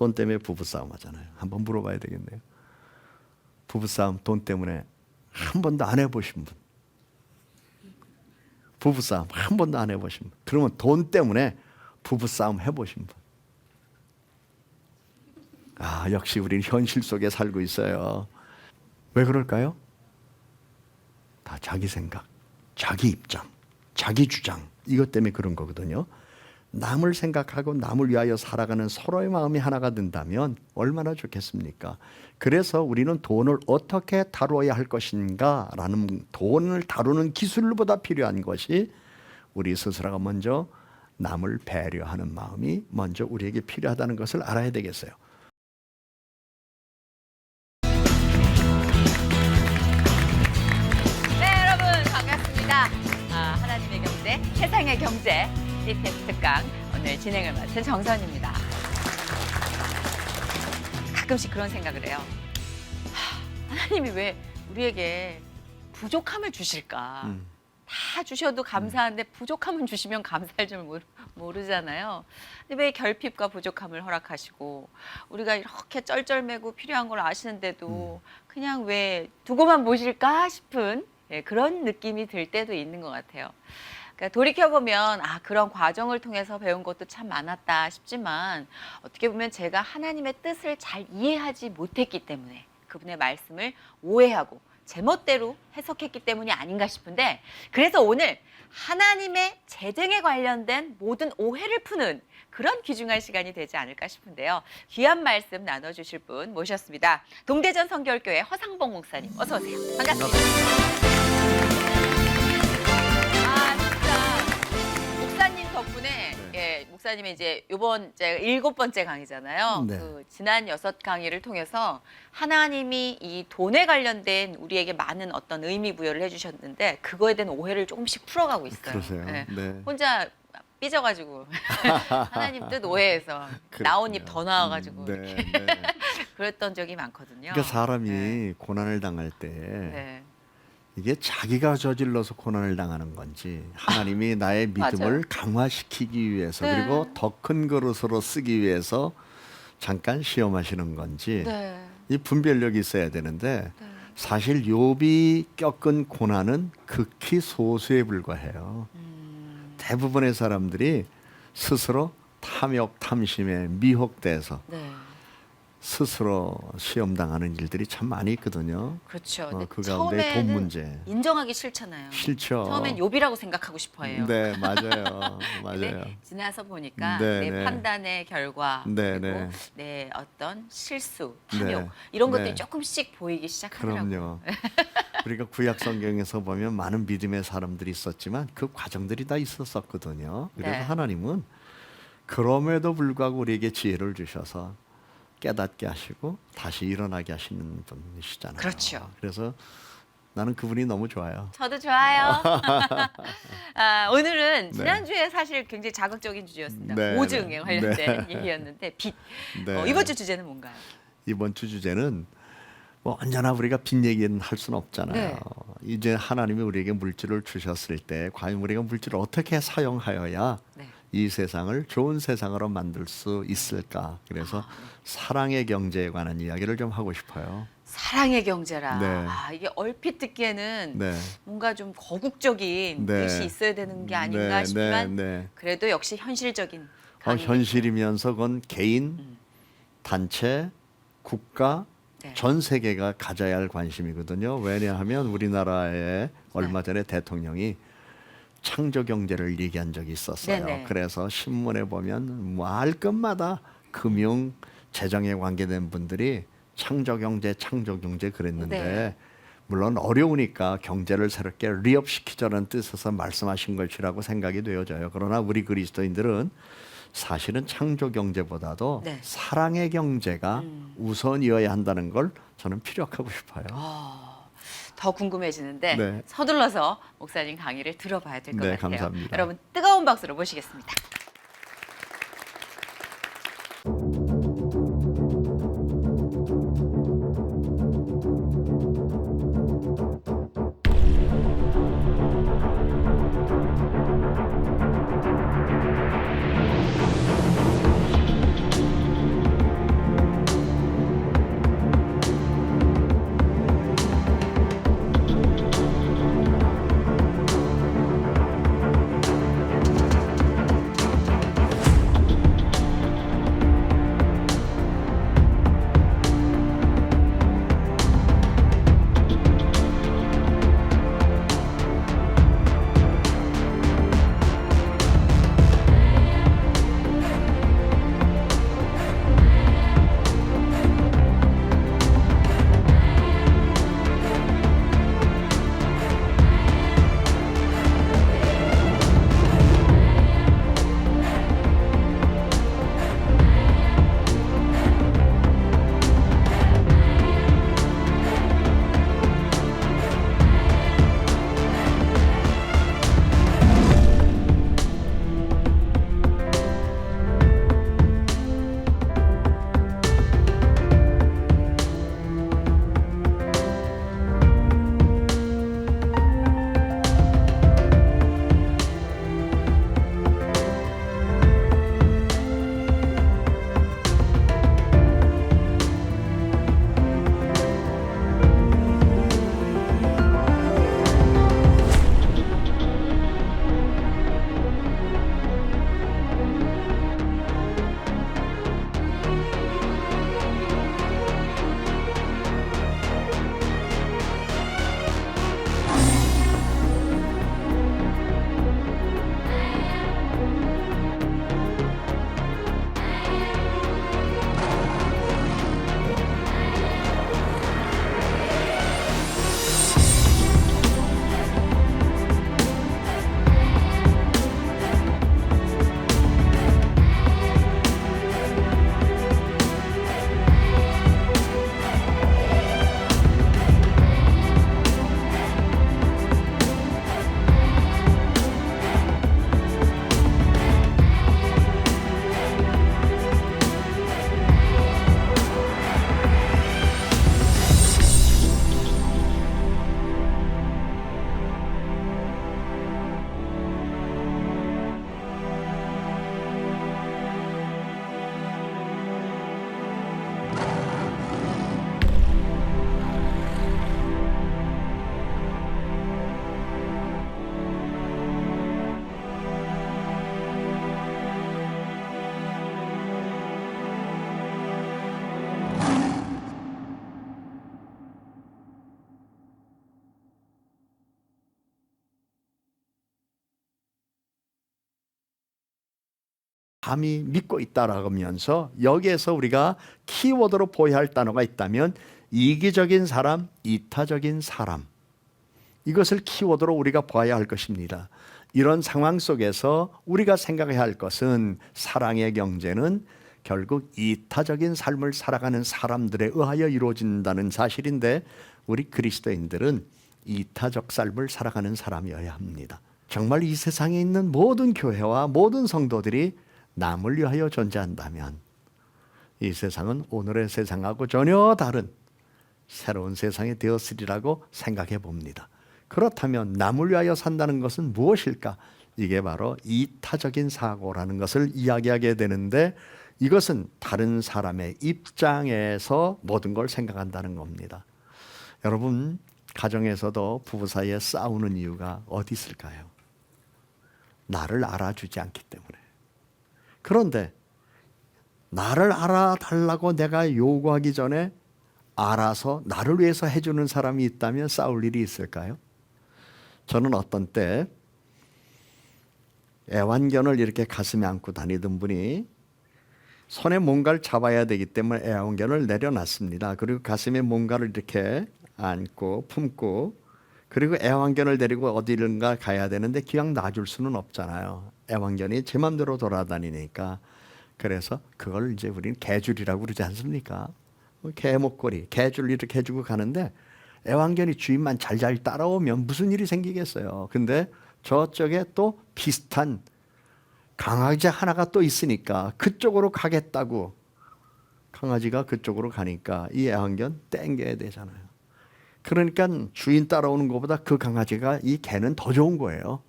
돈 때문에 부부싸움 하잖아요. 한번 물어봐야 되겠네요. 부부싸움 돈 때문에 한 번도 안 해보신 분. 부부싸움 한 번도 안 해보신 분. 그러면 돈 때문에 부부싸움 해보신 분. 아, 역시 우리는 현실 속에 살고 있어요. 왜 그럴까요? 다 자기 생각, 자기 입장, 자기 주장, 이것 때문에 그런 거거든요. 남을 생각하고 남을 위하여 살아가는 서로의 마음이 하나가 된다면 얼마나 좋겠습니까? 그래서 우리는 돈을 어떻게 다루어야 할 것인가 라는, 돈을 다루는 기술보다 필요한 것이 우리 스스로가 먼저 남을 배려하는 마음이 먼저 우리에게 필요하다는 것을 알아야 되겠어요. 네, 여러분 반갑습니다. 하나님의 경제, 세상의 경제 CTS 특강 오늘 진행을 맡은 정선입니다. 가끔씩 그런 생각을 해요. 하나님이 왜 우리에게 부족함을 주실까? 다 주셔도 감사한데 부족함은 주시면 감사할 줄 모르잖아요. 근데 왜 결핍과 부족함을 허락하시고 우리가 이렇게 쩔쩔매고 필요한 걸 아시는데도 그냥 왜 두고만 보실까 싶은 그런 느낌이 들 때도 있는 것 같아요. 그러니까 돌이켜보면 그런 과정을 통해서 배운 것도 참 많았다 싶지만 어떻게 보면 제가 하나님의 뜻을 잘 이해하지 못했기 때문에 그분의 말씀을 오해하고 제멋대로 해석했기 때문이 아닌가 싶은데, 그래서 오늘 하나님의 재정에 관련된 모든 오해를 푸는 그런 귀중한 시간이 되지 않을까 싶은데요. 귀한 말씀 나눠주실 분 모셨습니다. 동대전 성결교회 허상봉 목사님, 어서 오세요. 반갑습니다. 진짜 목사님 덕분에 목사님의 이제 이번 제가 7번째 강의잖아요. 네. 그 지난 6강의를 통해서 하나님이 이 돈에 관련된 우리에게 많은 어떤 의미 부여를 해주셨는데 그거에 대한 오해를 조금씩 풀어가고 있어요. 그러세요? 네. 혼자 삐져가지고 하나님 뜻 오해해서 나온 입 더 나와가지고 네, 이렇게 네. 그랬던 적이 많거든요. 그러니까 사람이 고난을 당할 때 네. 이게 자기가 저질러서 고난을 당하는 건지 하나님이 나의 믿음을 맞아요. 강화시키기 위해서 네. 그리고 더 큰 그릇으로 쓰기 위해서 잠깐 시험하시는 건지 네. 이 분별력이 있어야 되는데 네. 사실 욥이 겪은 고난은 극히 소수에 불과해요. 대부분의 사람들이 스스로 탐욕, 탐심에 미혹돼서 네. 스스로 시험당하는 일들이 참 많이 있거든요. 그렇죠. 근데 그 가운데 돈 처음에는 문제. 인정하기 싫잖아요. 싫죠. 처음엔 욥이라고 생각하고 싶어해요. 네, 맞아요. 근데 맞아요. 지나서 보니까 네, 내 네. 판단의 결과 네, 그리고 네. 내 어떤 실수, 탐욕 네. 이런 것들이 네. 조금씩 보이기 시작하더라고요. 그럼요. 우리가 구약 성경에서 보면 많은 믿음의 사람들이 있었지만 그 과정들이 다 있었거든요. 그래서 네. 하나님은 그럼에도 불구하고 우리에게 지혜를 주셔서 깨닫게 하시고 다시 일어나게 하시는 분이시잖아요. 그렇죠. 그래서 나는 그분이 너무 좋아요. 저도 좋아요. 오늘은 네. 지난주에 사실 굉장히 자극적인 주제였습니다. 네, 보증에 네. 관련된 얘기였는데 빚. 네. 이번 주 주제는 뭔가요? 이번 주 주제는 뭐 언제나 우리가 빚 얘기는 할 수는 없잖아요. 네. 이제 하나님이 우리에게 물질을 주셨을 때 과연 우리가 물질을 어떻게 사용하여야 네. 이 세상을 좋은 세상으로 만들 수 있을까? 그래서 사랑의 경제에 관한 이야기를 좀 하고 싶어요. 사랑의 경제라. 네. 이게 얼핏 듣기에는 네. 뭔가 좀 거국적인 네. 뜻이 있어야 되는 게 아닌가 싶지만 네. 그래도 역시 현실적인 강의. 현실이면서 그건 개인, 단체, 국가, 네. 전 세계가 가져야 할 관심이거든요. 왜냐하면 우리나라에 얼마 전에 대통령이 창조 경제를 얘기한 적이 있었어요. 네네. 그래서 신문에 보면 말끝마다 금융, 재정에 관계된 분들이 창조 경제 그랬는데 네. 물론 어려우니까 경제를 새롭게 리업시키자는 뜻에서 말씀하신 것이라고 생각이 되어져요. 그러나 우리 그리스도인들은 사실은 창조 경제보다도 네. 사랑의 경제가 우선이어야 한다는 걸 저는 피력하고 싶어요. 더 궁금해지는데 네. 서둘러서 목사님 강의를 들어봐야 될 것 네, 같아요. 감사합니다. 여러분 뜨거운 박수로 모시겠습니다. 감히 믿고 있다라면서 여기에서 우리가 키워드로 보여야 할 단어가 있다면 이기적인 사람, 이타적인 사람, 이것을 키워드로 우리가 봐야 할 것입니다. 이런 상황 속에서 우리가 생각해야 할 것은 사랑의 경제는 결국 이타적인 삶을 살아가는 사람들에 의하여 이루어진다는 사실인데, 우리 그리스도인들은 이타적 삶을 살아가는 사람이어야 합니다. 정말 이 세상에 있는 모든 교회와 모든 성도들이 남을 위하여 존재한다면 이 세상은 오늘의 세상하고 전혀 다른 새로운 세상이 되었으리라고 생각해 봅니다. 그렇다면 남을 위하여 산다는 것은 무엇일까? 이게 바로 이타적인 사고라는 것을 이야기하게 되는데, 이것은 다른 사람의 입장에서 모든 걸 생각한다는 겁니다. 여러분, 가정에서도 부부 사이에 싸우는 이유가 어디 있을까요? 나를 알아주지 않기 때문에. 그런데 나를 알아달라고 내가 요구하기 전에 알아서 나를 위해서 해주는 사람이 있다면 싸울 일이 있을까요? 저는 어떤 때 애완견을 이렇게 가슴에 안고 다니던 분이 손에 뭔가를 잡아야 되기 때문에 애완견을 내려놨습니다. 그리고 가슴에 뭔가를 이렇게 안고 품고, 그리고 애완견을 데리고 어디론가 가야 되는데 그냥 놔줄 수는 없잖아요. 애완견이 제 맘대로 돌아다니니까. 그래서 그걸 이제 우리는 개줄이라고 그러지 않습니까? 개 목걸이, 개줄 이렇게 해주고 가는데 애완견이 주인만 잘 따라오면 무슨 일이 생기겠어요. 근데 저쪽에 또 비슷한 강아지 하나가 또 있으니까 그쪽으로 가겠다고 강아지가 그쪽으로 가니까 이 애완견 땡겨야 되잖아요. 그러니까 주인 따라오는 것보다 그 강아지가, 이 개는 더 좋은 거예요.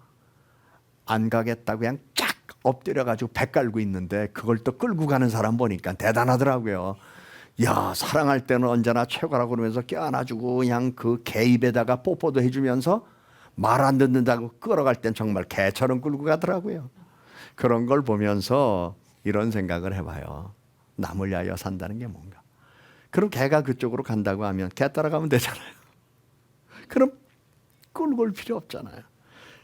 안 가겠다고 그냥 쫙 엎드려가지고 배 깔고 있는데 그걸 또 끌고 가는 사람 보니까 대단하더라고요. 야, 사랑할 때는 언제나 최고라고 그러면서 껴안아주고 그냥 그 개 입에다가 뽀뽀도 해주면서 말 안 듣는다고 끌어갈 땐 정말 개처럼 끌고 가더라고요. 그런 걸 보면서 이런 생각을 해봐요. 남을 위하여 산다는 게 뭔가. 그럼 개가 그쪽으로 간다고 하면 개 따라가면 되잖아요. 그럼 끌고 올 필요 없잖아요.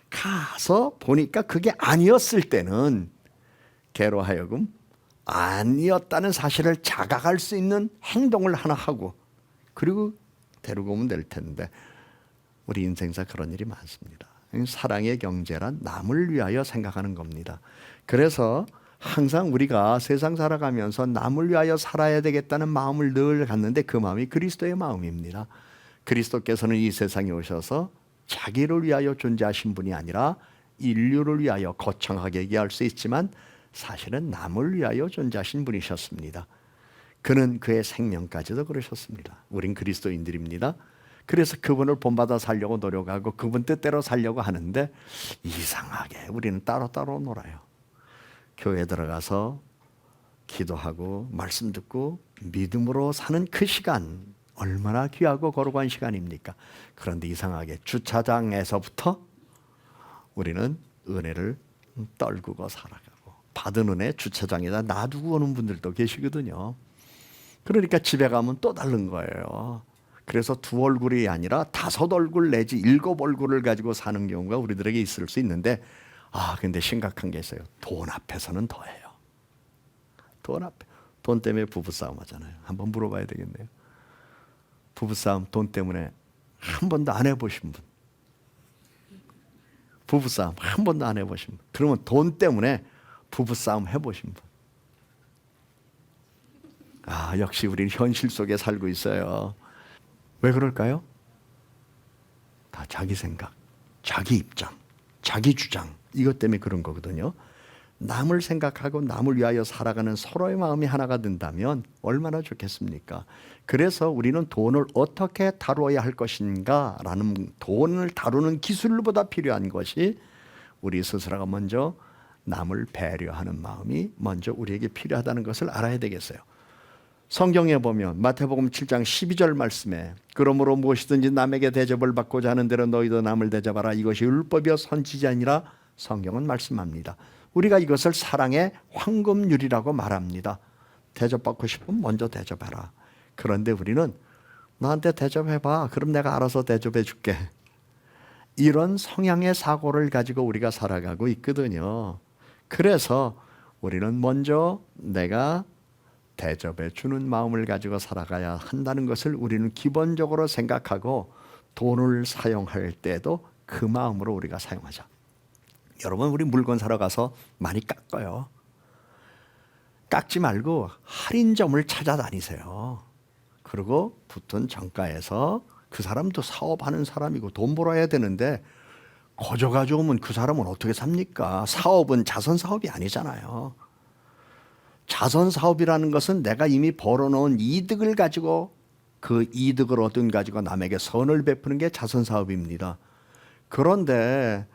가서 보니까 그게 아니었을 때는 개로 하여금 아니었다는 사실을 자각할 수 있는 행동을 하나 하고 그리고 데리고 오면 될 텐데, 우리 인생사 그런 일이 많습니다. 사랑의 경제란 남을 위하여 생각하는 겁니다. 그래서 항상 우리가 세상 살아가면서 남을 위하여 살아야 되겠다는 마음을 늘 갖는데 그 마음이 그리스도의 마음입니다. 그리스도께서는 이 세상에 오셔서 자기를 위하여 존재하신 분이 아니라 인류를 위하여, 거창하게 얘기할 수 있지만 사실은 남을 위하여 존재하신 분이셨습니다. 그는 그의 생명까지도 그러셨습니다. 우린 그리스도인들입니다. 그래서 그분을 본받아 살려고 노력하고 그분 뜻대로 살려고 하는데 이상하게 우리는 따로따로 놀아요. 교회 들어가서 기도하고 말씀 듣고 믿음으로 사는 그 시간 얼마나 귀하고 거룩한 시간입니까? 그런데 이상하게 주차장에서부터 우리는 은혜를 떨구고 살아가고, 받은 은혜 주차장에다 놔두고 오는 분들도 계시거든요. 그러니까 집에 가면 또 다른 거예요. 그래서 두 얼굴이 아니라 5 얼굴 내지 7 얼굴을 가지고 사는 경우가 우리들에게 있을 수 있는데, 근데 심각한 게 있어요. 돈 앞에서는 더해요. 돈 앞에. 돈 때문에 부부싸움 하잖아요. 한번 물어봐야 되겠네요. 부부싸움 돈 때문에 한 번도 안 해보신 분. 부부싸움 한 번도 안 해보신 분. 그러면 돈 때문에 부부싸움 해보신 분. 역시 우리는 현실 속에 살고 있어요. 왜 그럴까요? 다 자기 생각, 자기 입장, 자기 주장, 이것 때문에 그런 거거든요. 남을 생각하고 남을 위하여 살아가는 서로의 마음이 하나가 된다면 얼마나 좋겠습니까? 그래서 우리는 돈을 어떻게 다루어야 할 것인가 라는, 돈을 다루는 기술보다 필요한 것이 우리 스스로가 먼저 남을 배려하는 마음이 먼저 우리에게 필요하다는 것을 알아야 되겠어요. 성경에 보면 마태복음 7장 12절 말씀에 그러므로 무엇이든지 남에게 대접을 받고자 하는 대로 너희도 남을 대접하라. 이것이 율법이요 선지자 아니라 성경은 말씀합니다. 우리가 이것을 사랑의 황금률이라고 말합니다. 대접받고 싶으면 먼저 대접해라. 그런데 우리는 나한테 대접해봐. 그럼 내가 알아서 대접해 줄게. 이런 성향의 사고를 가지고 우리가 살아가고 있거든요. 그래서 우리는 먼저 내가 대접해 주는 마음을 가지고 살아가야 한다는 것을 우리는 기본적으로 생각하고 돈을 사용할 때도 그 마음으로 우리가 사용하자. 여러분, 우리 물건 사러 가서 많이 깎아요. 깎지 말고 할인점을 찾아다니세요. 그리고 붙은 정가에서 그 사람도 사업하는 사람이고 돈 벌어야 되는데 거저 가져오면 그 사람은 어떻게 삽니까? 사업은 자선 사업이 아니잖아요. 자선 사업이라는 것은 내가 이미 벌어놓은 이득을 가지고 그 이득을 얻은 가지고 남에게 선을 베푸는 게 자선 사업입니다. 그런데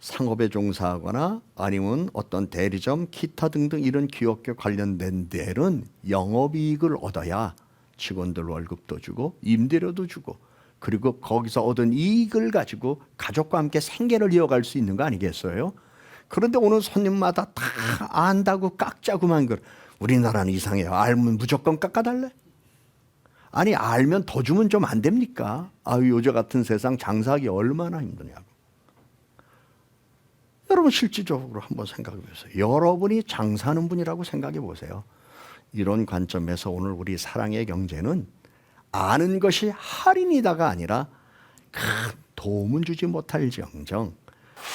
상업에 종사하거나 아니면 어떤 대리점, 기타 등등 이런 기업계 관련된 데는 영업이익을 얻어야 직원들 월급도 주고 임대료도 주고 그리고 거기서 얻은 이익을 가지고 가족과 함께 생계를 이어갈 수 있는 거 아니겠어요? 그런데 오늘 손님마다 다 안다고 깎자고만 그래. 우리나라는 이상해요. 알면 무조건 깎아달래? 아니, 알면 더 주면 좀 안 됩니까? 아유, 요즘 같은 세상 장사하기 얼마나 힘드냐고. 여러분, 실질적으로 한번 생각해 보세요. 여러분이 장사하는 분이라고 생각해 보세요. 이런 관점에서 오늘 우리 사랑의 경제는 아는 것이 할인이다가 아니라 큰 도움은 주지 못할지언정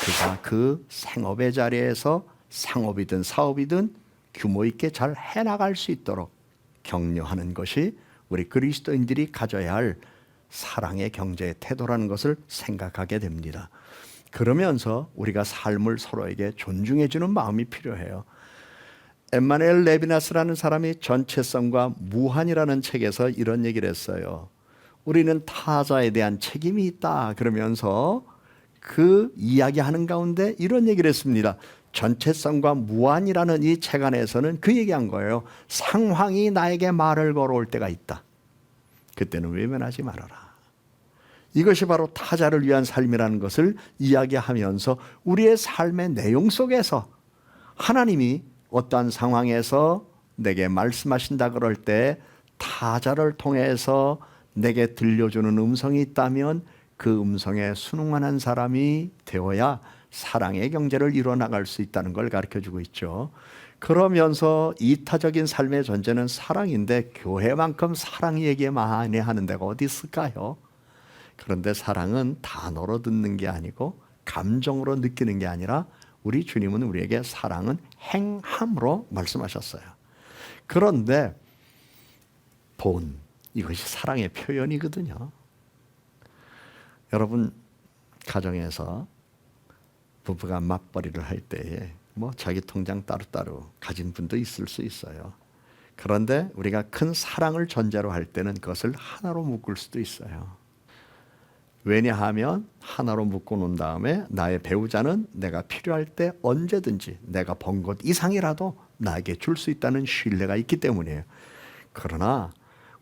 그가 그 생업의 자리에서 상업이든 사업이든 규모 있게 잘 해나갈 수 있도록 격려하는 것이 우리 그리스도인들이 가져야 할 사랑의 경제의 태도라는 것을 생각하게 됩니다. 그러면서 우리가 삶을 서로에게 존중해 주는 마음이 필요해요. 엠마누엘 레비나스라는 사람이 전체성과 무한이라는 책에서 이런 얘기를 했어요. 우리는 타자에 대한 책임이 있다 그러면서 그 이야기하는 가운데 이런 얘기를 했습니다. 전체성과 무한이라는 이 책 안에서는 그 얘기한 거예요. 상황이 나에게 말을 걸어올 때가 있다. 그때는 외면하지 말아라. 이것이 바로 타자를 위한 삶이라는 것을 이야기하면서 우리의 삶의 내용 속에서 하나님이 어떠한 상황에서 내게 말씀하신다 그럴 때 타자를 통해서 내게 들려주는 음성이 있다면 그 음성에 순응하는 사람이 되어야 사랑의 경제를 이뤄나갈 수 있다는 걸 가르쳐주고 있죠. 그러면서 이타적인 삶의 존재는 사랑인데 교회만큼 사랑 얘기 많이 하는 데가 어디 있을까요? 그런데 사랑은 단어로 듣는 게 아니고 감정으로 느끼는 게 아니라 우리 주님은 우리에게 사랑은 행함으로 말씀하셨어요. 그런데 돈, 이것이 사랑의 표현이거든요. 여러분, 가정에서 부부가 맞벌이를 할 때에 자기 통장 따로따로 가진 분도 있을 수 있어요. 그런데 우리가 큰 사랑을 전제로 할 때는 그것을 하나로 묶을 수도 있어요. 왜냐하면 하나로 묶어 놓은 다음에 나의 배우자는 내가 필요할 때 언제든지 내가 번 것 이상이라도 나에게 줄 수 있다는 신뢰가 있기 때문이에요. 그러나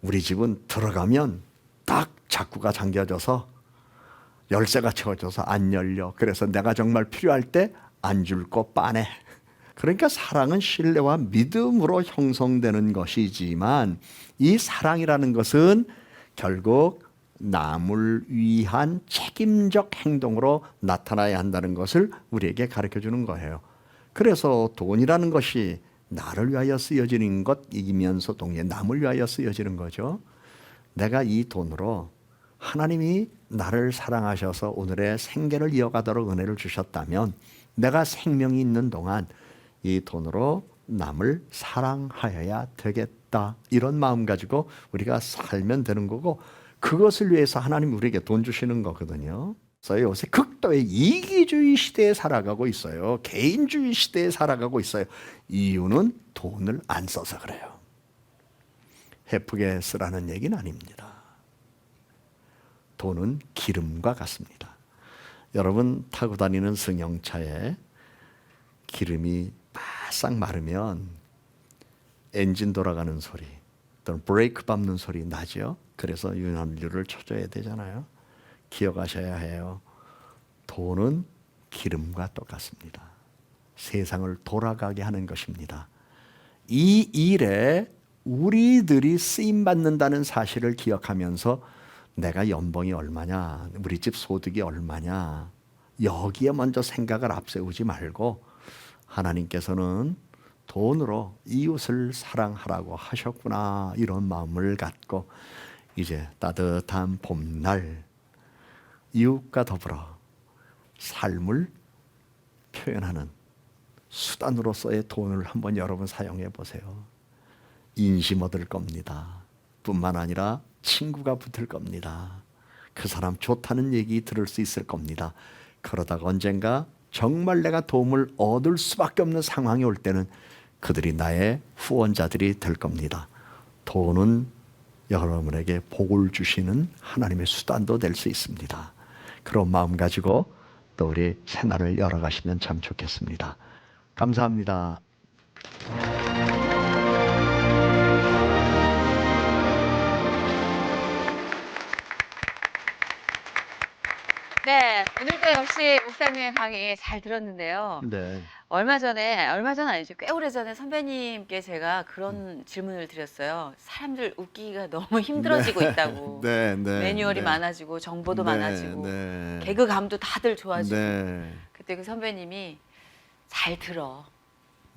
우리 집은 들어가면 딱 자꾸가 잠겨져서 열쇠가 채워져서 안 열려. 그래서 내가 정말 필요할 때 안 줄 거 빤해. 그러니까 사랑은 신뢰와 믿음으로 형성되는 것이지만 이 사랑이라는 것은 결국 남을 위한 책임적 행동으로 나타나야 한다는 것을 우리에게 가르쳐주는 거예요. 그래서 돈이라는 것이 나를 위하여 쓰여지는 것이면서 동시에 남을 위하여 쓰여지는 거죠. 내가 이 돈으로 하나님이 나를 사랑하셔서 오늘의 생계를 이어가도록 은혜를 주셨다면 내가 생명이 있는 동안 이 돈으로 남을 사랑하여야 되겠다. 이런 마음 가지고 우리가 살면 되는 거고 그것을 위해서 하나님 우리에게 돈 주시는 거거든요. 그래서 요새 극도의 이기주의 시대에 살아가고 있어요. 개인주의 시대에 살아가고 있어요. 이유는 돈을 안 써서 그래요. 헤프게 쓰라는 얘기는 아닙니다. 돈은 기름과 같습니다. 여러분 타고 다니는 승용차에 기름이 바싹 마르면 엔진 돌아가는 소리 또는 브레이크 밟는 소리 나죠. 그래서 유연료를 쳐줘야 되잖아요. 기억하셔야 해요. 돈은 기름과 똑같습니다. 세상을 돌아가게 하는 것입니다. 이 일에 우리들이 쓰임받는다는 사실을 기억하면서 내가 연봉이 얼마냐, 우리 집 소득이 얼마냐, 여기에 먼저 생각을 앞세우지 말고 하나님께서는 돈으로 이웃을 사랑하라고 하셨구나 이런 마음을 갖고 이제 따뜻한 봄날 이웃과 더불어 삶을 표현하는 수단으로서의 돈을 한번 여러분 사용해 보세요. 인심 얻을 겁니다. 뿐만 아니라 친구가 붙을 겁니다. 그 사람 좋다는 얘기 들을 수 있을 겁니다. 그러다가 언젠가 정말 내가 도움을 얻을 수밖에 없는 상황이 올 때는 그들이 나의 후원자들이 될 겁니다. 돈은 여러분에게 복을 주시는 하나님의 수단도 될 수 있습니다. 그런 마음 가지고 또 우리 새날을 열어가시면 참 좋겠습니다. 감사합니다. 네, 오늘도 역시 목사님의 강의 잘 들었는데요. 네. 얼마 전 아니죠. 꽤 오래전에 선배님께 제가 그런 질문을 드렸어요. 사람들 웃기기가 너무 힘들어지고 있다고. 네, 네, 매뉴얼이 네. 많아지고 정보도 네, 많아지고 네. 개그감도 다들 좋아지고. 네. 그때 그 선배님이 잘 들어.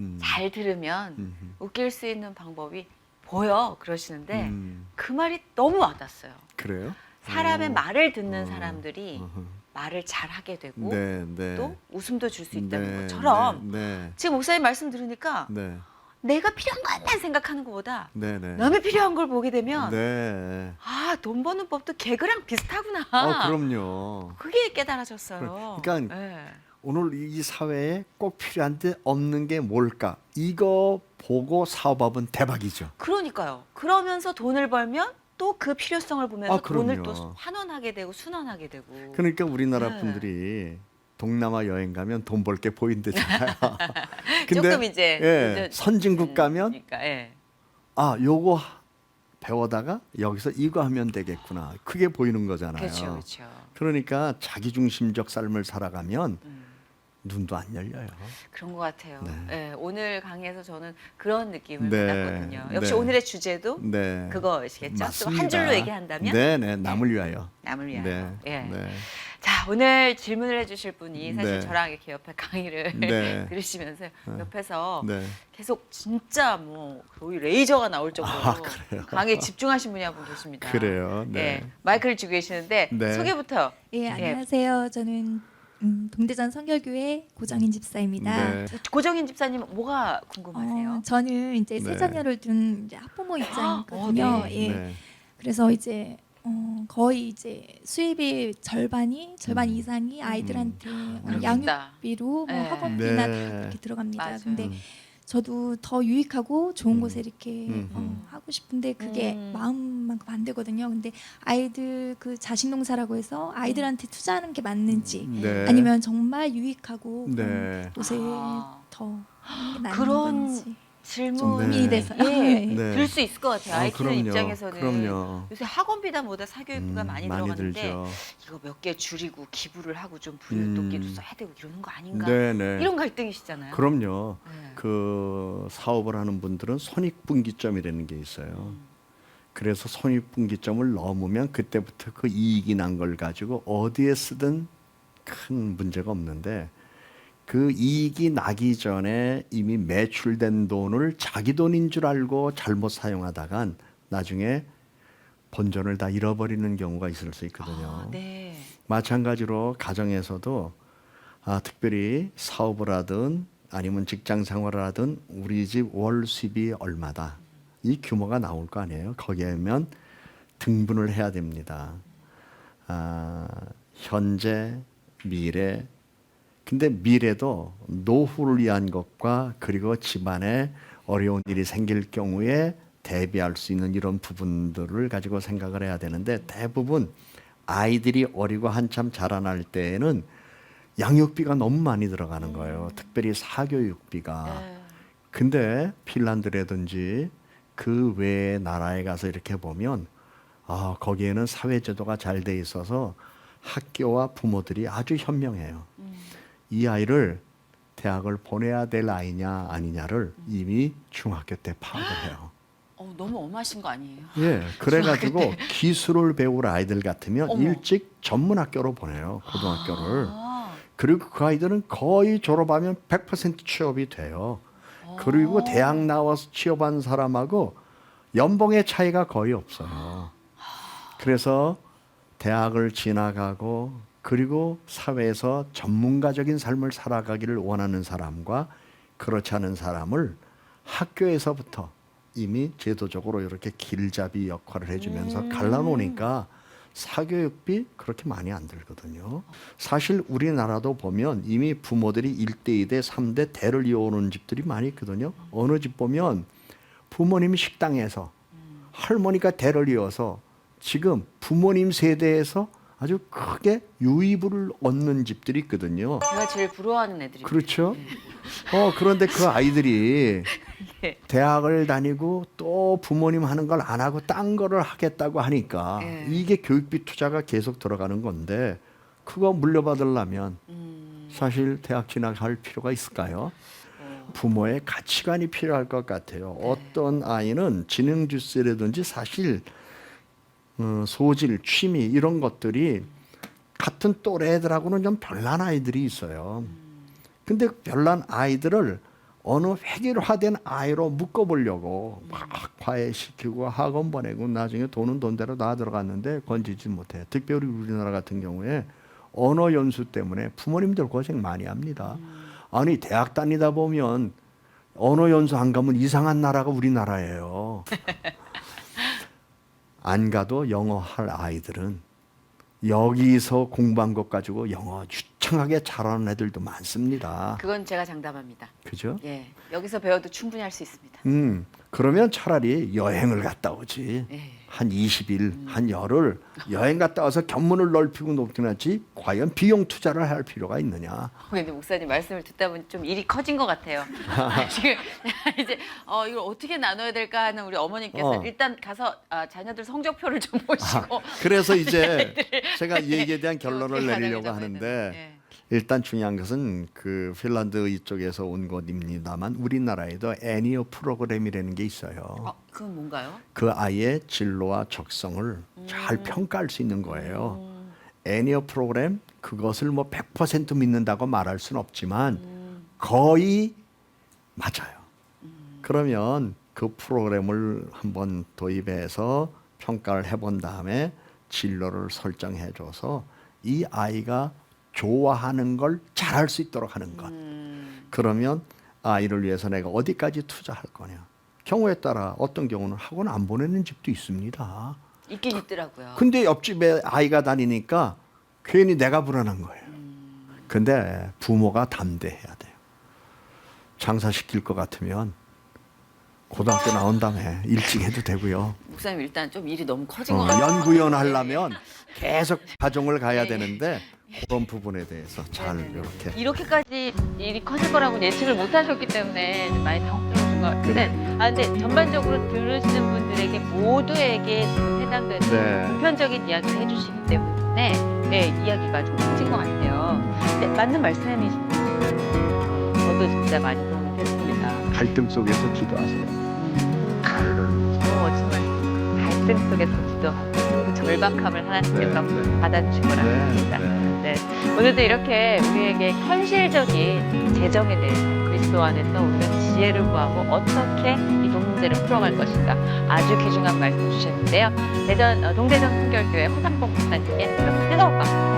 음. 잘 들으면 음. 웃길 수 있는 방법이 보여 그러시는데 음. 그 말이 너무 와닿았어요. 그래요? 사람의 어. 말을 듣는 어. 사람들이 어허. 말을 잘 하게 되고 네, 네. 또 웃음도 줄 수 있다는 네, 것처럼 네, 지금 목사님 말씀 들으니까 네, 내가 필요한 것만 생각하는 것보다 네, 네. 남의 필요한 걸 보게 되면 네. 아, 돈 버는 법도 개그랑 비슷하구나. 그럼요. 그게 깨달아졌어요. 그러니까 네. 오늘 이 사회에 꼭 필요한데 없는 게 뭘까? 이거 보고 사업하면 대박이죠. 그러니까요. 그러면서 돈을 벌면 또 그 필요성을 보면서 아, 돈을 그럼요. 또 환원하게 되고 순환하게 되고. 그러니까 우리나라 네. 분들이 동남아 여행 가면 돈 벌 게 보인대잖아요. 조금 이제 예, 선진국 가면 그러니까 예. 아, 요거 배워다가 여기서 이거 하면 되겠구나. 그게 보이는 거잖아요. 그렇죠, 그렇죠. 그러니까 자기중심적 삶을 살아가면 음. 눈도 안 열려요. 그런 것 같아요. 네. 예, 오늘 강의에서 저는 그런 느낌을 네, 받았거든요. 역시 네. 오늘의 주제도 네. 그거시겠죠? 또 맞습니다. 한 줄로 얘기한다면 네, 네, 남을 위하여. 남을 위하여. 네, 예. 네, 자, 오늘 질문을 해주실 분이 사실 네. 저랑 이렇게 옆에 강의를 네. 들으시면서 옆에서 네. 계속 진짜 뭐 거의 레이저가 나올 정도로 아, 그래요? 강의에 집중하신 분이 한 분 계십니다. 그래요. 네. 예, 마이크를 쥐고 계시는데 네. 소개부터. 예, 안녕하세요. 저는 동대전 성결교회 고정인 집사입니다. 네. 고정인 집사님 뭐가 궁금하세요? 저는 이제 세 네. 자녀를 둔 이제 학부모 입장이거든요. 네. 예. 네. 그래서 이제 거의 이제 수입의 절반 이상이 아이들한테 그렇겠다. 양육비로 뭐 네. 학원비나 네. 다 그렇게 들어갑니다. 맞아요. 근데 저도 더 유익하고 좋은 곳에 이렇게 하고 싶은데 그게 마음만큼 안 되거든요. 근데 아이들 그 자식농사라고 해서 아이들한테 투자하는 게 맞는지 네. 아니면 정말 유익하고 네. 곳에 아. 더 하는 게 맞는 그런 건지 질문 좀 네. 고민이 돼서 예, 네. 들 수 있을 것 같아요. 아이 키우는 그럼요. 입장에서는 그럼요. 요새 학원비다 뭐다 사교육비가 많이 들어가는데 들죠. 이거 몇 개 줄이고 기부를 하고 좀 부유독기도 써야 되고 이러는 거 아닌가? 네, 네. 이런 갈등이시잖아요. 그럼요. 네. 그 사업을 하는 분들은 손익분기점이라는 게 있어요. 그래서 손익분기점을 넘으면 그때부터 그 이익이 난 걸 가지고 어디에 쓰든 큰 문제가 없는데 그 이익이 나기 전에 이미 매출된 돈을 자기 돈인 줄 알고 잘못 사용하다간 나중에 본전을 다 잃어버리는 경우가 있을 수 있거든요. 아, 네. 마찬가지로 가정에서도 특별히 사업을 하든 아니면 직장 생활을 하든 우리 집 월 수입이 얼마다 이 규모가 나올 거 아니에요. 거기에면 등분을 해야 됩니다. 현재, 미래. 근데 미래도 노후를 위한 것과 그리고 집안에 어려운 일이 생길 경우에 대비할 수 있는 이런 부분들을 가지고 생각을 해야 되는데 대부분 아이들이 어리고 한참 자라날 때에는 양육비가 너무 많이 들어가는 거예요. 특별히 사교육비가. 네. 근데 핀란드라든지 그 외의 나라에 가서 이렇게 보면 거기에는 사회제도가 잘 돼 있어서 학교와 부모들이 아주 현명해요. 이 아이를 대학을 보내야 될 아이냐 아니냐를 이미 중학교 때 파악을 해요. 너무 엄하신 거 아니에요? 예, 그래가지고 기술을 배울 아이들 같으면 어머. 일찍 전문학교로 보내요, 고등학교를. 아, 그리고 그 아이들은 거의 졸업하면 100% 취업이 돼요. 그리고 대학 나와서 취업한 사람하고 연봉의 차이가 거의 없어요. 그래서 대학을 지나가고 그리고 사회에서 전문가적인 삶을 살아가기를 원하는 사람과 그렇지 않은 사람을 학교에서부터 이미 제도적으로 이렇게 길잡이 역할을 해주면서 갈라놓으니까 사교육비 그렇게 많이 안 들거든요. 사실 우리나라도 보면 이미 부모들이 1대, 2대, 3대 대를 이어오는 집들이 많이 있거든요. 어느 집 보면 부모님이 식당에서 할머니가 대를 이어서 지금 부모님 세대에서 아주 크게 유입을 얻는 집들이 있거든요. 제가 제일 부러워하는 애들이. 그렇죠? 그런데 그 아이들이 예. 대학을 다니고 또 부모님 하는 걸 안 하고 딴 거를 하겠다고 하니까 예. 이게 교육비 투자가 계속 들어가는 건데 그거 물려받으려면 사실 대학 진학할 필요가 있을까요? 부모의 가치관이 필요할 것 같아요. 어떤 아이는 지능 주스라든지 사실 소질, 취미 이런 것들이 같은 또래 애들하고는 좀 별난 아이들이 있어요. 근데 별난 아이들을 어느 획일화된 아이로 묶어보려고 막 과외시키고 학원 보내고 나중에 돈은 돈대로 다 들어갔는데 건지지 못해. 특별히 우리나라 같은 경우에 언어 연수 때문에 부모님들 고생 많이 합니다. 아니 대학 다니다 보면 언어 연수 안 가면 이상한 나라가 우리나라예요. 안 가도 영어 할 아이들은 여기서 공부한 것 가지고 영어 유창하게 잘하는 애들도 많습니다. 그건 제가 장담합니다. 그죠? 예, 여기서 배워도 충분히 할 수 있습니다. 그러면 차라리 여행을 갔다 오지. 예. 한 20일, 한 열흘 여행 갔다 와서 견문을 넓히고 높긴 하지 과연 비용 투자를 할 필요가 있느냐. 근데 목사님 말씀을 듣다 보니 좀 일이 커진 것 같아요. 지금 이제 이걸 어떻게 나눠야 될까 하는 우리 어머니께서 일단 가서 자녀들 성적표를 좀 보시고 그래서 이제 제가 이 얘기에 대한 결론을 어떻게 내리려고 가능하냐고 하는데 했는데. 일단 중요한 것은 그 핀란드 이쪽에서 온 것입니다만 우리나라에도 애니어 프로그램이라는 게 있어요. 그건 뭔가요? 그 아이의 진로와 적성을 잘 평가할 수 있는 거예요. 애니어 프로그램 그것을 뭐 100% 믿는다고 말할 수는 없지만 거의 맞아요. 그러면 그 프로그램을 한번 도입해서 평가를 해본 다음에 진로를 설정해줘서 이 아이가 좋아하는 걸 잘할 수 있도록 하는 것. 그러면 아이를 위해서 내가 어디까지 투자할 거냐. 경우에 따라 어떤 경우는 학원 안 보내는 집도 있습니다. 있긴 있더라고요. 근데 옆집에 아이가 다니니까 괜히 내가 불안한 거예요. 근데 부모가 담대해야 돼요. 장사시킬 것 같으면 고등학교 나온 다음에 일찍 해도 되고요. 목사님 일단 좀 일이 너무 커진 것 같아요. 연구위원 하려면 계속 가정을 가야 되는데 그런 부분에 대해서 잘 이렇게 이렇게까지 일이 커질 거라고 예측을 못 하셨기 때문에 좀 많이 당혹스러우신 것 같은데 근데 전반적으로 들으시는 분들에게 모두에게 지금 해당되는 네. 보편적인 이야기를 해주시기 때문에 이야기가 좀 커진 것 같아요. 근데 맞는 말씀이신데 저도 진짜 많이 도움이 됐습니다. 갈등 속에서 기도하세요. 정말 갈등 속에서 기도하고 그 절박함을 하나님께서 받아주신 거라 합니다. 네. 오늘도 이렇게 우리에게 현실적인 재정에 대해서 그리스도 안에서 우리는 지혜를 구하고 어떻게 이 돈 문제를 풀어갈 것인가 아주 귀중한 말씀 주셨는데요. 동대전 순결교회 허상봉 목사님께 뜨거운 박수